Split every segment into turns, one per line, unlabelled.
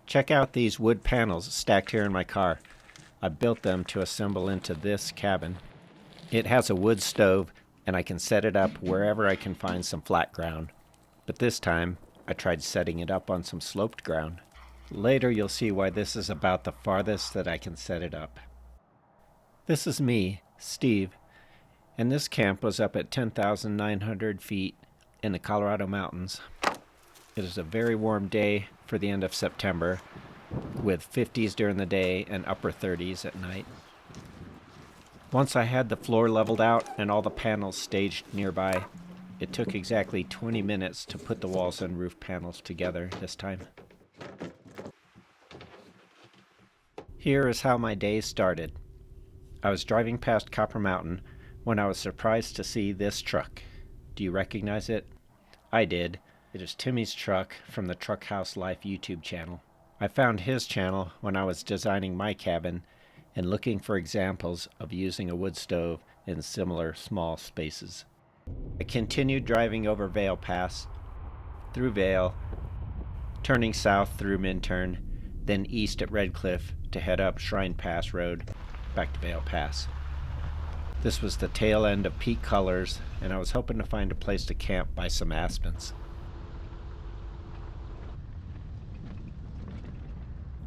Check out these wood panels stacked here in my car. I built them to assemble into this cabin. It has a wood stove, and I can set it up wherever I can find some flat ground. But this time, I tried setting it up on some sloped ground. Later you'll see why this is about the farthest that I can set it up. This is me, Steve, and this camp was up at 10,900 feet in the Colorado mountains. It is a very warm day for the end of September, with 50s during the day and upper 30s at night. Once I had the floor leveled out and all the panels staged nearby, it took exactly 20 minutes to put the walls and roof panels together this time. Here is how my day started. I was driving past Copper Mountain when I was surprised to see this truck. Do you recognize it? I did. It is Timmy's truck from the Truck House Life YouTube channel. I found his channel when I was designing my cabin and looking for examples of using a wood stove in similar small spaces. I continued driving over Vail Pass, through Vail, turning south through Minturn, then east at Red Cliff to head up Shrine Pass Road back to Vail Pass. This was the tail end of peak colors, and I was hoping to find a place to camp by some aspens.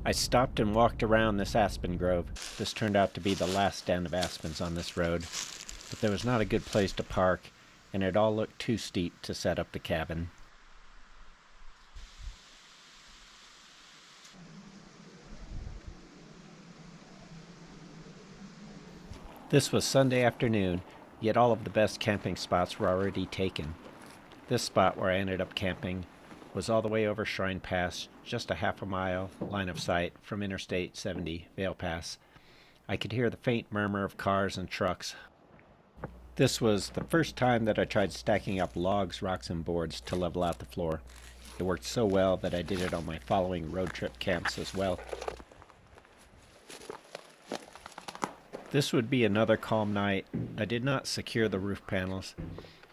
I stopped and walked around this aspen grove. This turned out to be the last stand of aspens on this road, but there was not a good place to park, and it all looked too steep to set up the cabin. This was Sunday afternoon, yet all of the best camping spots were already taken. This spot where I ended up camping was all the way over Shrine Pass, just a half a mile line of sight from Interstate 70, Vail Pass. I could hear the faint murmur of cars and trucks. This was the first time that I tried stacking up logs, rocks, and boards to level out the floor. It worked so well that I did it on my following road trip camps as well. This would be another calm night. I did not secure the roof panels.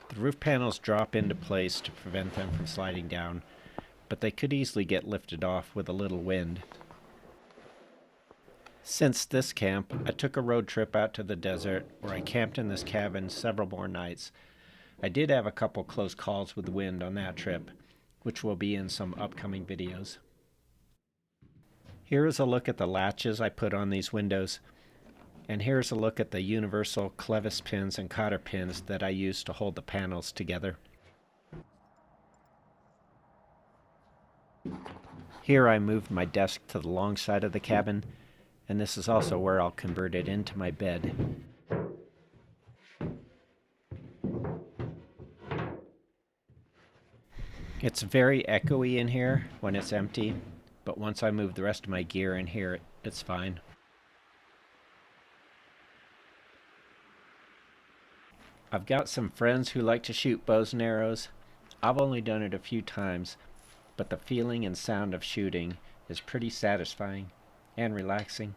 The roof panels drop into place to prevent them from sliding down, but they could easily get lifted off with a little wind. Since this camp, I took a road trip out to the desert where I camped in this cabin several more nights. I did have a couple close calls with the wind on that trip, which will be in some upcoming videos. Here is a look at the latches I put on these windows. And here's a look at the universal clevis pins and cotter pins that I use to hold the panels together. Here I moved my desk to the long side of the cabin, and this is also where I'll convert it into my bed. It's very echoey in here when it's empty, but once I move the rest of my gear in here, it's fine. I've got some friends who like to shoot bows and arrows. I've only done it a few times, but the feeling and sound of shooting is pretty satisfying and relaxing.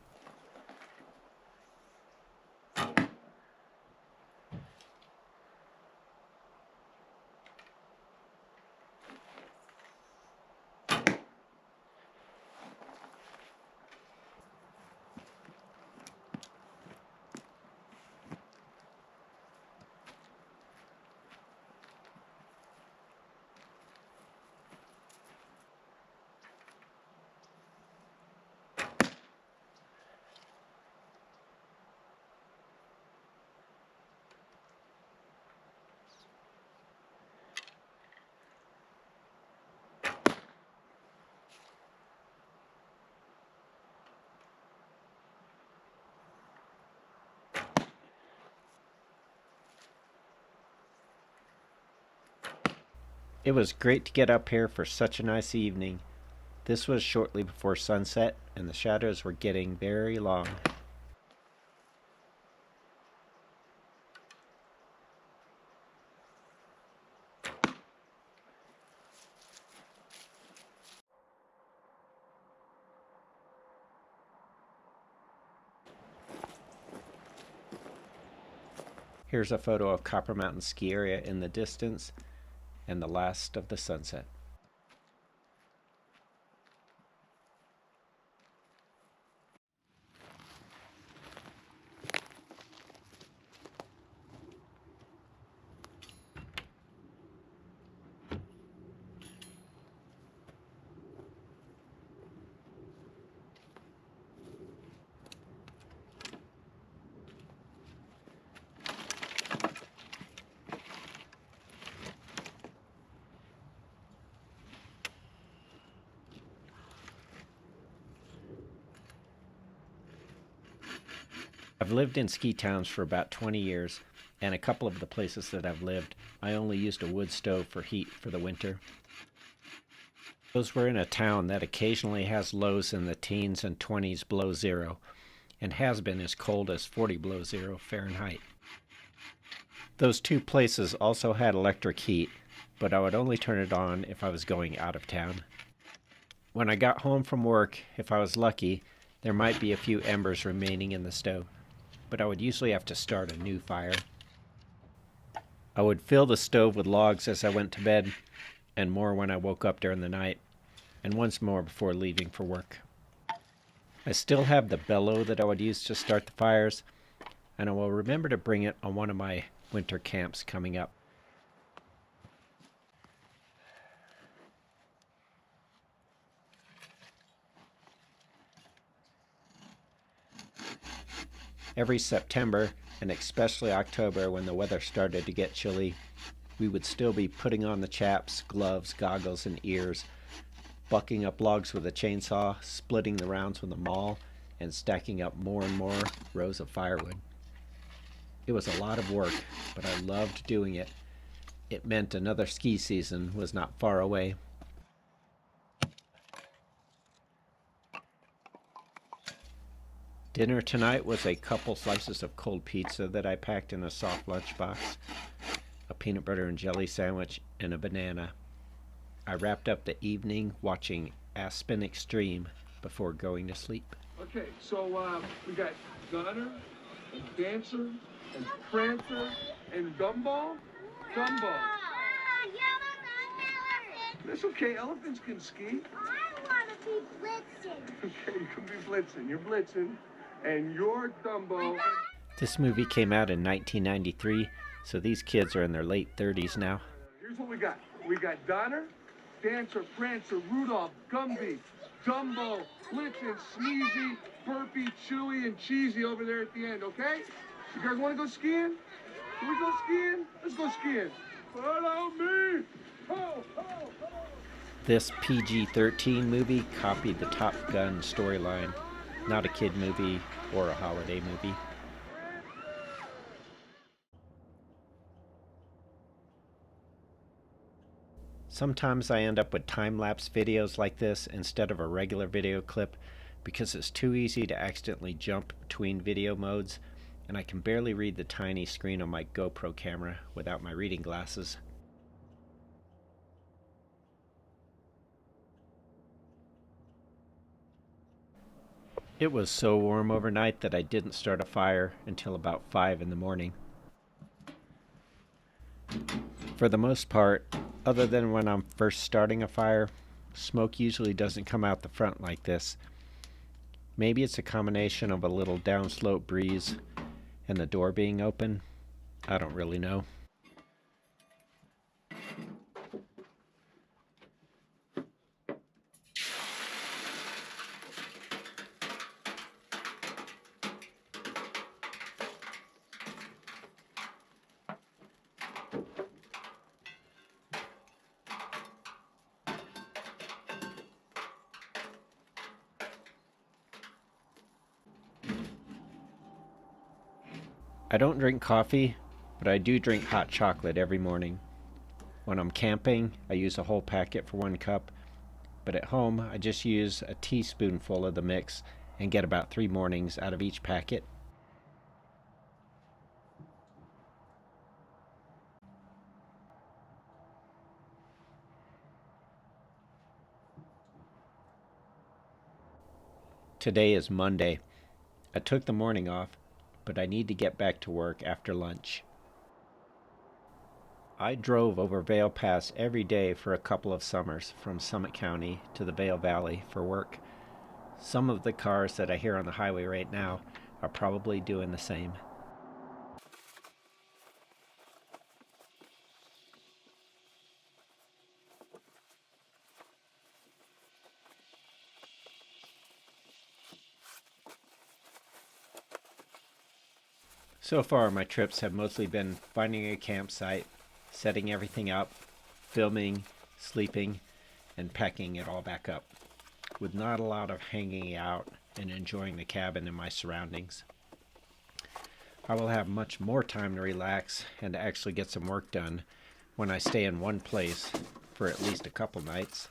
It was great to get up here for such a nice evening. This was shortly before sunset, and the shadows were getting very long. Here's a photo of Copper Mountain Ski Area in the distance, and the last of the sunset. I've lived in ski towns for about 20 years, and a couple of the places that I've lived, I only used a wood stove for heat for the winter. Those were in a town that occasionally has lows in the teens and 20s below zero, and has been as cold as 40 below zero Fahrenheit. Those two places also had electric heat, but I would only turn it on if I was going out of town. When I got home from work, if I was lucky, there might be a few embers remaining in the stove, but I would usually have to start a new fire. I would fill the stove with logs as I went to bed, and more when I woke up during the night, and once more before leaving for work. I still have the bellow that I would use to start the fires, and I will remember to bring it on one of my winter camps coming up. Every September, and especially October when the weather started to get chilly, we would still be putting on the chaps, gloves, goggles, and ears, bucking up logs with a chainsaw, splitting the rounds with a maul, and stacking up more and more rows of firewood. It was a lot of work, but I loved doing it. It meant another ski season was not far away. Dinner tonight was a couple slices of cold pizza that I packed in a soft lunchbox, a peanut butter and jelly sandwich, and a banana. I wrapped up the evening watching Aspen Extreme before going to sleep.
Okay, so we got Gunner, and Dancer, and Prancer, and Gumball. Gumball. That's okay, elephants can ski.
I want to be blitzing.
Okay, you can be blitzing. You're blitzing, and you're Dumbo.
This movie came out in 1993, so these kids are in their late 30s now.
Here's what we got. We got Donner, Dancer, Prancer, Rudolph, Gumby, Dumbo, Blitzen, Sneezy, Burpy, Chewy, and Cheesy over there at the end, okay? You guys want to go skiing? Can we go skiing? Let's go skiing. Follow me! Ho, ho, ho!
This PG-13 movie copied the Top Gun storyline, not a kid movie or a holiday movie. Sometimes I end up with time-lapse videos like this instead of a regular video clip because it's too easy to accidentally jump between video modes, and I can barely read the tiny screen on my GoPro camera without my reading glasses. It was so warm overnight that I didn't start a fire until about 5 in the morning. For the most part, other than when I'm first starting a fire, smoke usually doesn't come out the front like this. Maybe it's a combination of a little downslope breeze and the door being open. I don't really know. I don't drink coffee, but I do drink hot chocolate every morning. When I'm camping, I use a whole packet for 1 cup, but at home I just use a teaspoonful of the mix and get about 3 mornings out of each packet. Today is Monday. I took the morning off, but I need to get back to work after lunch. I drove over Vail Pass every day for a couple of summers from Summit County to the Vail Valley for work. Some of the cars that I hear on the highway right now are probably doing the same. So far, my trips have mostly been finding a campsite, setting everything up, filming, sleeping, and packing it all back up, with not a lot of hanging out and enjoying the cabin and my surroundings. I will have much more time to relax and to actually get some work done when I stay in one place for at least a couple nights.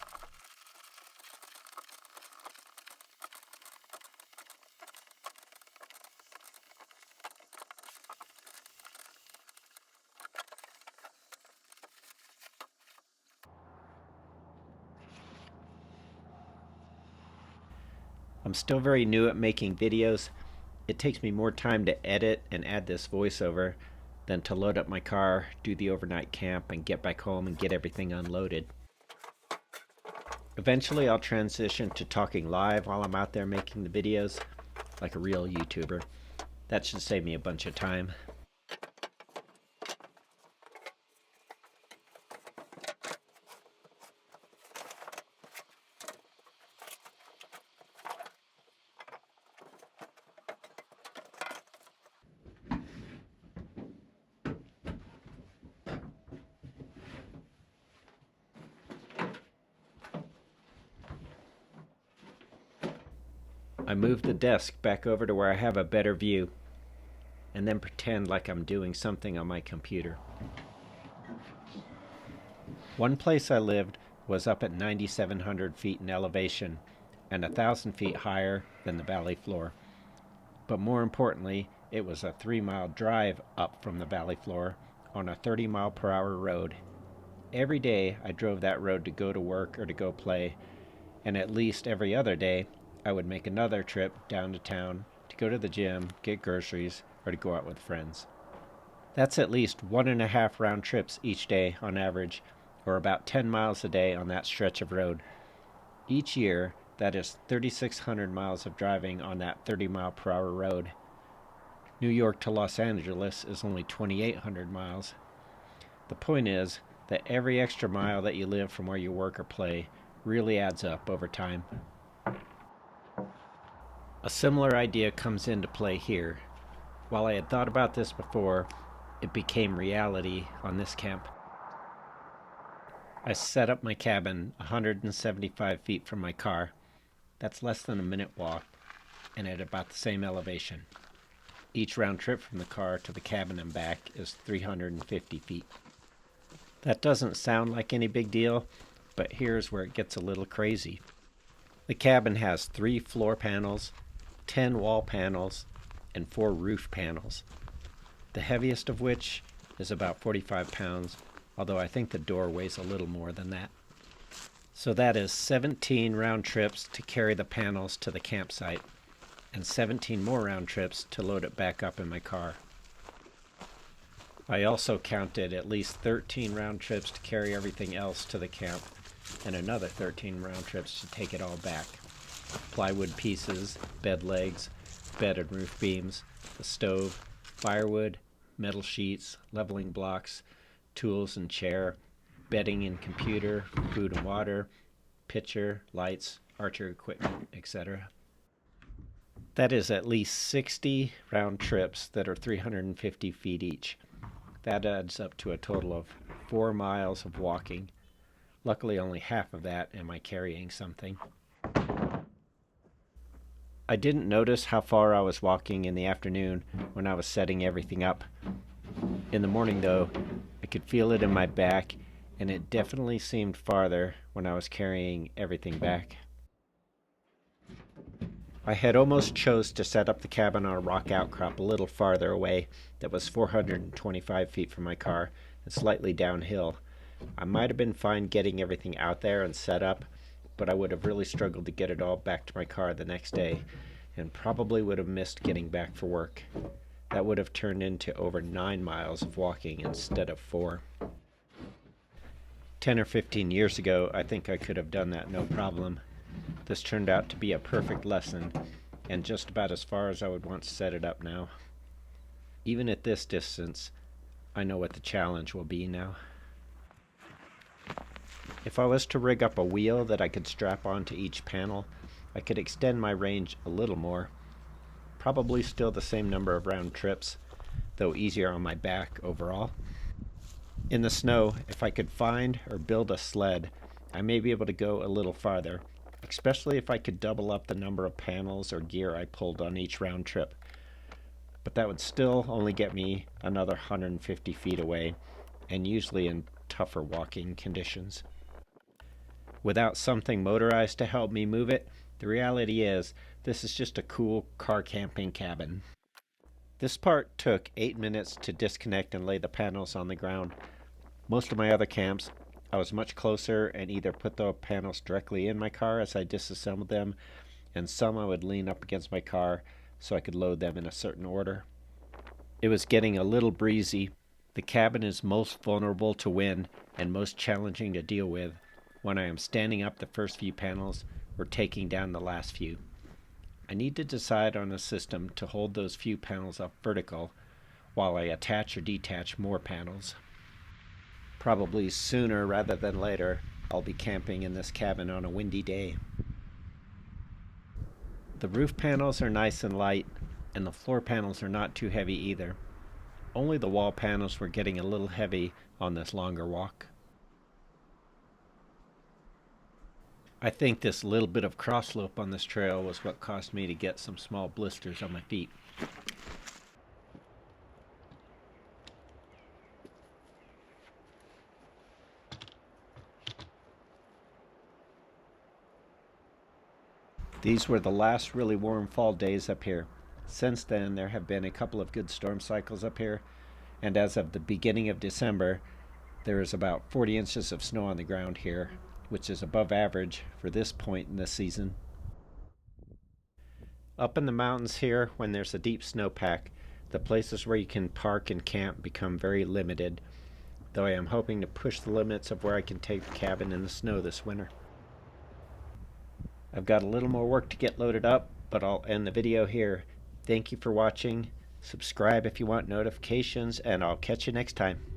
I'm still very new at making videos. It takes me more time to edit and add this voiceover than to load up my car, do the overnight camp, and get back home and get everything unloaded. Eventually I'll transition to talking live while I'm out there making the videos, like a real YouTuber. That should save me a bunch of time. I move the desk back over to where I have a better view, and then pretend like I'm doing something on my computer. One place I lived was up at 9,700 feet in elevation and 1,000 feet higher than the valley floor. But more importantly, it was a 3-mile drive up from the valley floor on a 30-mile-per-hour road. Every day I drove that road to go to work or to go play, and at least every other day I would make another trip down to town to go to the gym, get groceries, or to go out with friends. That's at least 1.5 round trips each day on average, or about 10 miles a day on that stretch of road. Each year, that is 3,600 miles of driving on that 30-mile-per-hour road. New York to Los Angeles is only 2,800 miles. The point is that every extra mile that you live from where you work or play really adds up over time. A similar idea comes into play here. While I had thought about this before, it became reality on this camp. I set up my cabin 175 feet from my car. That's less than a minute walk, and at about the same elevation. Each round trip from the car to the cabin and back is 350 feet. That doesn't sound like any big deal, but here's where it gets a little crazy. The cabin has 3 floor panels, 10 wall panels, and 4 roof panels, the heaviest of which is about 45 pounds, although I think the door weighs a little more than that. So that is 17 round trips to carry the panels to the campsite, and 17 more round trips to load it back up in my car. I also counted at least 13 round trips to carry everything else to the camp, and another 13 round trips to take it all back. Plywood pieces, bed legs, bed and roof beams, the stove, firewood, metal sheets, leveling blocks, tools and chair, bedding and computer, food and water, pitcher, lights, archery equipment, etc. That is at least 60 round trips that are 350 feet each. That adds up to a total of 4 miles of walking. Luckily, only half of that am I carrying something. I didn't notice how far I was walking in the afternoon when I was setting everything up. In the morning, though, I could feel it in my back, and it definitely seemed farther when I was carrying everything back. I had almost chose to set up the cabin on a rock outcrop a little farther away that was 425 feet from my car and slightly downhill. I might have been fine getting everything out there and set up, but I would have really struggled to get it all back to my car the next day, and probably would have missed getting back for work. That would have turned into over 9 miles of walking instead of 4. 10 or 15 years ago, I think I could have done that no problem. This turned out to be a perfect lesson, and just about as far as I would want to set it up now. Even at this distance, I know what the challenge will be now. If I was to rig up a wheel that I could strap onto each panel, I could extend my range a little more. Probably still the same number of round trips, though easier on my back overall. In the snow, if I could find or build a sled, I may be able to go a little farther, especially if I could double up the number of panels or gear I pulled on each round trip. but that would still only get me another 150 feet away, and usually in tougher walking conditions. Without something motorized to help me move it, the reality is this is just a cool car camping cabin. This part took 8 minutes to disconnect and lay the panels on the ground. Most of my other camps, I was much closer and either put the panels directly in my car as I disassembled them, and some I would lean up against my car so I could load them in a certain order. It was getting a little breezy. The cabin is most vulnerable to wind and most challenging to deal with when I am standing up the first few panels or taking down the last few. I need to decide on a system to hold those few panels up vertical while I attach or detach more panels. Probably sooner rather than later, I'll be camping in this cabin on a windy day. The roof panels are nice and light, and the floor panels are not too heavy either. Only the wall panels were getting a little heavy on this longer walk. I think this little bit of cross slope on this trail was what caused me to get some small blisters on my feet. These were the last really warm fall days up here. Since then, there have been a couple of good storm cycles up here, and as of the beginning of December, there is about 40 inches of snow on the ground here, which is above average for this point in the season. Up in the mountains here, when there's a deep snowpack, the places where you can park and camp become very limited, though I am hoping to push the limits of where I can take the cabin in the snow this winter. I've got a little more work to get loaded up, but I'll end the video here. Thank you for watching. Subscribe if you want notifications, and I'll catch you next time.